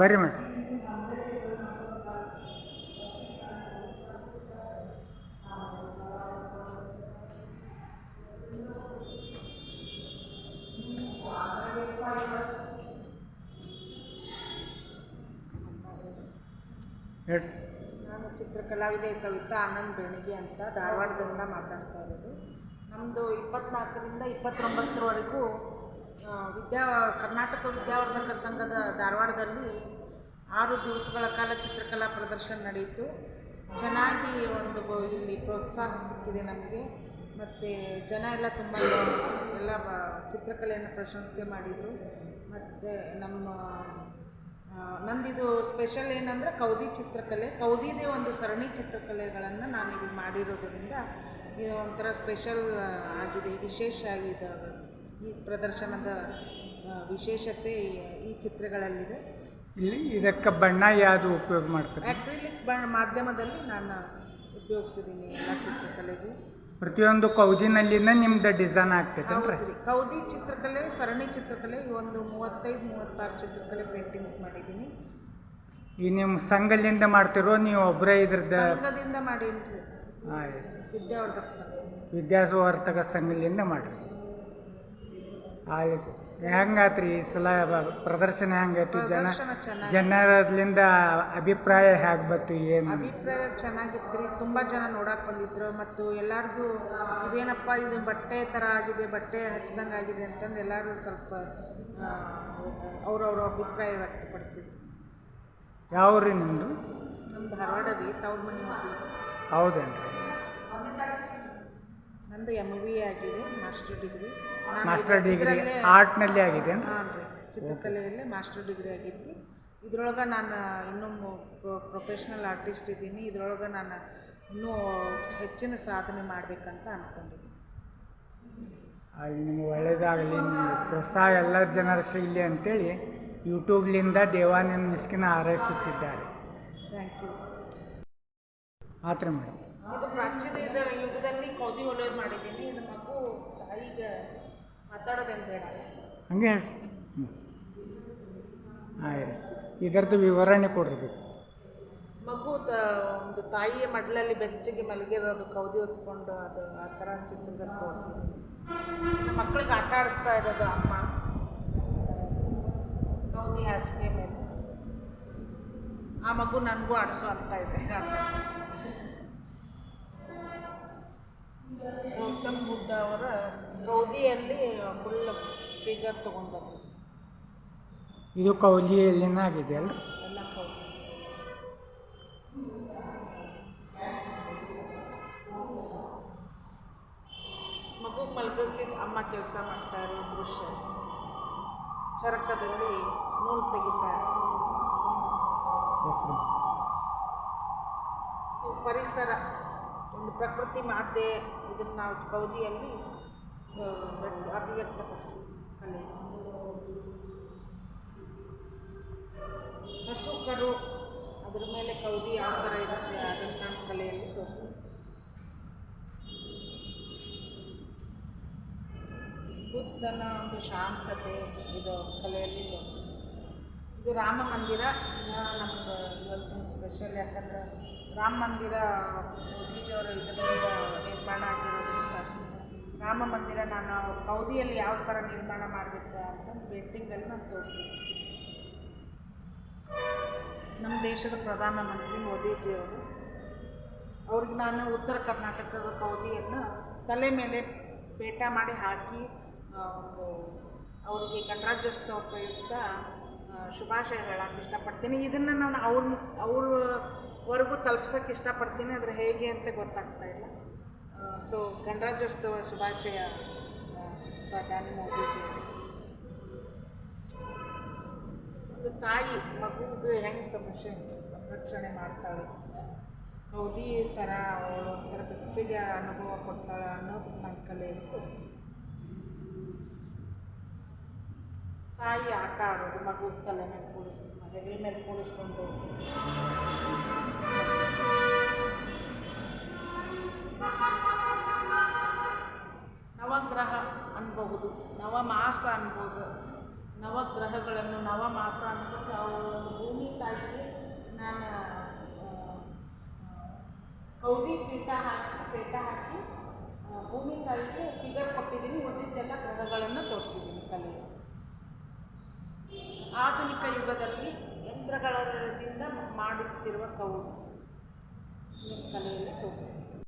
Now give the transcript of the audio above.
ಬರ್ರಿ ಮೇಡಮ್. ಹೇಳಿ. ನಾನು ಚಿತ್ರಕಲಾವಿದೆ ಸವಿತಾ ಆನಂದ್ ಬೆಣಗಿ ಅಂತ ಧಾರವಾಡದಿಂದ ಮಾತಾಡ್ತಾ ಇರೋದು. ನಮ್ಮದು 24ರಿಂದ 29ರವರೆಗೂ ಕರ್ನಾಟಕ ವಿದ್ಯಾವರ್ಧಕ ಸಂಘದ ಧಾರವಾಡದಲ್ಲಿ 6 ದಿವಸಗಳ ಕಾಲ ಚಿತ್ರಕಲಾ ಪ್ರದರ್ಶನ ನಡೆಯಿತು. ಚೆನ್ನಾಗಿ ಇಲ್ಲಿ ಪ್ರೋತ್ಸಾಹ ಸಿಕ್ಕಿದೆ ನಮಗೆ. ಮತ್ತು ಜನ ಎಲ್ಲ ತುಂಬ ಎಲ್ಲ ಚಿತ್ರಕಲೆಯನ್ನು ಪ್ರಶಂಸೆ ಮಾಡಿದರು. ಮತ್ತು ನಂದಿದು ಸ್ಪೆಷಲ್ ಏನಂದರೆ ಕೌದಿ ಚಿತ್ರಕಲೆ. ಕೌದಿದೇ ಒಂದು ಸರಣಿ ಚಿತ್ರಕಲೆಗಳನ್ನು ನಾನು ಇಲ್ಲಿ ಮಾಡಿರೋದರಿಂದ ಇದು ಒಂಥರ ಸ್ಪೆಷಲ್ ಆಗಿದೆ, ವಿಶೇಷ ಆಗಿದೆ. ಈ ಪ್ರದರ್ಶನದ ವಿಶೇಷತೆ ಈ ಚಿತ್ರಗಳಲ್ಲಿದೆ. ಇಲ್ಲಿ ಇದಕ್ಕೆ ಬಣ್ಣ ಯಾವುದು ಉಪಯೋಗ ಮಾಡ್ತಾರೆ? ಆ್ಯಕ್ರಿಲಿಕ್ ಮಾಧ್ಯಮದಲ್ಲಿ ನಾನು ಉಪಯೋಗಿಸಿದ್ದೀನಿ ಎಲ್ಲ ಚಿತ್ರಕಲೆಗೂ. ಪ್ರತಿಯೊಂದು ಕೌದಿನಲ್ಲಿನ ನಿಮ್ದು ಡಿಸೈನ್ ಆಗ್ತೈತೆ? ಹೌದ್ರಿ, ಕೌದಿ ಚಿತ್ರಕಲೆ, ಸರಣಿ ಚಿತ್ರಕಲೆ, ಒಂದು 35-36 ಚಿತ್ರಕಲೆ ಪೇಂಟಿಂಗ್ಸ್ ಮಾಡಿದ್ದೀನಿ. ಈ ನಿಮ್ಮ ಸಂಘದಿಂದ ಮಾಡ್ತಿರೋ ನೀವು ಒಬ್ಬರೇ? ಇದ್ರದ್ದು ಸಂಘದಿಂದ ಮಾಡೀನಿ. ವಿದ್ಯಾವರ್ಧಕ ಸಂಘ, ವಿದ್ಯಾವರ್ಧಕ ಸಂಘದಿಂದ ಮಾಡಿರಿ. ಆಯ್ತು. ಹೆಂಗಾತ್ರಿ ಈ ಸಲ ಪ್ರದರ್ಶನ ಹೆಂಗಾಯ್ತು? ಜನರಲ್ಲಿಂದ ಅಭಿಪ್ರಾಯ ಹೇಗೆ ಬಂತು? ಏನು ಅಭಿಪ್ರಾಯ? ಚೆನ್ನಾಗಿತ್ತು ರೀ. ತುಂಬ ಜನ ನೋಡಕ್ಕೆ ಬಂದಿದ್ರು. ಮತ್ತು ಎಲ್ಲರಿಗೂ ಇದೇನಪ್ಪ ಇದು ಬಟ್ಟೆ ಥರ ಆಗಿದೆ, ಬಟ್ಟೆ ಹಚ್ಚಿದಂಗೆ ಆಗಿದೆ ಅಂತಂದು ಎಲ್ಲರೂ ಸ್ವಲ್ಪ ಅವ್ರವ್ರ ಅಭಿಪ್ರಾಯ ವ್ಯಕ್ತಪಡಿಸಿದ್ರು. ಯಾವ ರೀ ನಿಮ್ಮದು? ನಮ್ದು ಧಾರವಾಡ ರೀ, ತವ್ರ ಮನೆ ಮಕ್ಕಳು. ಹೌದೇನು? ನಂದು MBA ಆಗಿದೆ, ಮಾಸ್ಟರ್ ಡಿಗ್ರಿ ಆರ್ಟ್ನಲ್ಲಿ ಆಗಿದೆ. ಹಾಂ ರೀ, ಚಿತ್ರಕಲೆಯಲ್ಲೇ ಮಾಸ್ಟರ್ ಡಿಗ್ರಿ ಆಗಿತ್ತು. ಇದ್ರೊಳಗೆ ನಾನು ಇನ್ನೂ ಪ್ರೊಫೆಷ್ನಲ್ ಆರ್ಟಿಸ್ಟ್ ಇದ್ದೀನಿ. ಇದ್ರೊಳಗೆ ನಾನು ಇನ್ನೂ ಹೆಚ್ಚಿನ ಸಾಧನೆ ಮಾಡಬೇಕಂತ ಅಂದ್ಕೊಂಡಿದ್ದೀನಿ. ಅಲ್ಲಿ ನಿಮ್ಗೆ ಒಳ್ಳೆಯದಾಗಲಿ, ನಿಮಗೆ ಪ್ರೋತ್ಸಾಹ ಎಲ್ಲ ಜನರ ಸಿಗಲಿ ಅಂತೇಳಿ ಯೂಟ್ಯೂಬ್ಲಿಂದ ದೇವಾನಂದ ಮಿಸ್ಕಿನ ಹಾರೈಸುತ್ತಿದ್ದಾರೆ. Thank you. ಆತ್ರಿ ಮೇಡಮ್. ಇದು ಪ್ರಾಚೀನ ಯುಗದಲ್ಲಿ ಕೌದಿ ಹೊಲಿಯೋದು ಮಾಡಿದ್ದೀನಿ. ಇದು ಮಗು ತಾಯಿಗೆ ಮಾತಾಡೋದೇನು ಬೇಡ, ಹಂಗೆ ಹೇಳಿ. ಎಸ್, ಇದರದ್ದು ವಿವರಣೆ ಕೊಡಿರ್ಬೇಕು. ಮಗು ಒಂದು ತಾಯಿಯ ಮಡ್ಲಲ್ಲಿ ಬೆಚ್ಚಗೆ ಮಲಗಿರೋದು, ಕೌದಿ ಹೊತ್ಕೊಂಡು ಅದು ಆ ಥರ ಚಿತ್ರದಲ್ಲಿ ತೋರಿಸಿದ್ದೀನಿ. ಮಕ್ಕಳಿಗೆ ಆಟ ಆಡಿಸ್ತಾ ಇರೋದು ಅಮ್ಮ ಕೌದಿ ಹಾಸಿಗೆ ಮೇಲೆ. ಆ ಮಗು ನನಗೂ ಆಡಿಸೋ ಅಂತ ಇದೆ. ಗೌತಮ್ ಬುದ್ಧ ಅವರ ಕೌದಿಯಲ್ಲಿ ಫುಲ್ ಫಿಗರ್ ತೊಗೊಂಡ್ಬಂದು. ಇದು ಕೌದಿಯಲ್ಲಿನ ಆಗಿದೆ ಅಲ್ಲ? ಎಲ್ಲ ಕೌದಿ. ಮಗು ಮಲಗಿಸಿದ ಅಮ್ಮ ಕೆಲಸ ಮಾಡ್ತಾ ಇರೋ ದೃಶ್ಯ. ಚರಕದಲ್ಲಿ ನೂಲು ತೆಗಿತಾರೆ. ಪರಿಸರ, ಒಂದು ಪ್ರಕೃತಿ ಮಾತೆ, ಇದನ್ನು ನಾವು ಕೌದಿಯಲ್ಲಿ ಅಭಿವ್ಯಕ್ತಪಡಿಸಿ ಕಲೆ. ಹಸು ಕರು, ಅದ್ರ ಮೇಲೆ ಕೌದಿ ಯಾವ ಥರ ಇರುತ್ತೆ ಅದನ್ನು ನಮ್ಮ ಕಲೆಯಲ್ಲಿ ತೋರಿಸಿ. ಬುದ್ಧನ ಒಂದು ಶಾಂತತೆ ಇದು ಕಲೆಯಲ್ಲಿ ತೋರಿಸಿ. ಇದು ರಾಮ ಮಂದಿರ ನಮ್ಮದು ಇವತ್ತಿನ ಸ್ಪೆಷಲ್. ಯಾಕಂದರೆ ರಾಮ ಮಂದಿರ ಮೋದಿಜಿಯವರು ಇದರಿಂದ ನಿರ್ಮಾಣ ಆಗಿರೋದ್ರಿಂದ ರಾಮ ಮಂದಿರ ನಾನು ಕೌದಿಯಲ್ಲಿ ಯಾವ ಥರ ನಿರ್ಮಾಣ ಮಾಡಬೇಕು ಅಂತ ಪೇಂಟಿಂಗಲ್ಲಿ ನಾನು ತೋರಿಸಿದ್ದೆ. ನಮ್ಮ ದೇಶದ ಪ್ರಧಾನಮಂತ್ರಿ ಮೋದಿಜಿಯವರು, ಅವ್ರಿಗೆ ನಾನು ಉತ್ತರ ಕರ್ನಾಟಕದ ಕೌದಿಯನ್ನು ತಲೆ ಮೇಲೆ ಪೇಟ ಮಾಡಿ ಹಾಕಿ ಒಂದು ಅವರಿಗೆ ಗಣರಾಜ್ಯೋತ್ಸವ ಪ್ರಯುಕ್ತ ಶುಭಾಶಯ ಹೇಳಕ್ಕೆ ಇಷ್ಟಪಡ್ತೀನಿ. ಇದನ್ನು ನಾನು ಅವ್ರವರೆಗೂ ತಲುಪ್ಸೋಕ್ಕೆ ಇಷ್ಟಪಡ್ತೀನಿ. ಆದರೆ ಹೇಗೆ ಅಂತ ಗೊತ್ತಾಗ್ತಾ ಇಲ್ಲ. ಸೊ ಗಣರಾಜ್ಯೋತ್ಸವ ಶುಭಾಶಯ ಪ್ರಧಾನಿ ಮೋದಿಜಿ. ಒಂದು ತಾಯಿ ಮಗುವಿಗೆ ಹೆಂಗೆ ಸಂರಕ್ಷಣೆ ಮಾಡ್ತಾಳೆ, ಕೌದಿ ಥರ ಅವಳು ಒಂಥರ ಬೆಚ್ಚಗೆ ಅನುಭವ ಕೊಡ್ತಾಳೆ ಅನ್ನೋದು ನನ್ನ ಕಲೆಯಲ್ಲಿ ತೋರಿಸಿ. ತಾಯಿ ಆಟ ಆಡೋದು, ಮಗು ತಲೆ ಮೇಲೆ ಕೂಡಿಸ್ಕೊಂಡು ಹೆಗಲ ಮೇಲೆ ಕೂಡಿಸ್ಕೊಂಡು. ನವಗ್ರಹ ಅನ್ಬಹುದು, ನವಮಾಸ ಅನ್ಬೋದು. ನವಗ್ರಹಗಳನ್ನು ನವಮಾಸ ಅನ್ಬೋದು. ಅವು ಗೌರಿ ಪೇಟ ಹಾಕಿ ಭೂಮಿ ತಾಯಿಗೆ ಫಿಗರ್ ಕೊಟ್ಟಿದ್ದೀನಿ. ಉಳಿದಿದ್ದೆಲ್ಲ ಗ್ರಹಗಳನ್ನು ತೋರಿಸಿದ್ದೀನಿ ಕಲೆಯಲ್ಲಿ. ಆಧುನಿಕ ಯುಗದಲ್ಲಿ ಯಂತ್ರಗಳಿಂದ ಮಾಡುತ್ತಿರುವ ಕೌಲು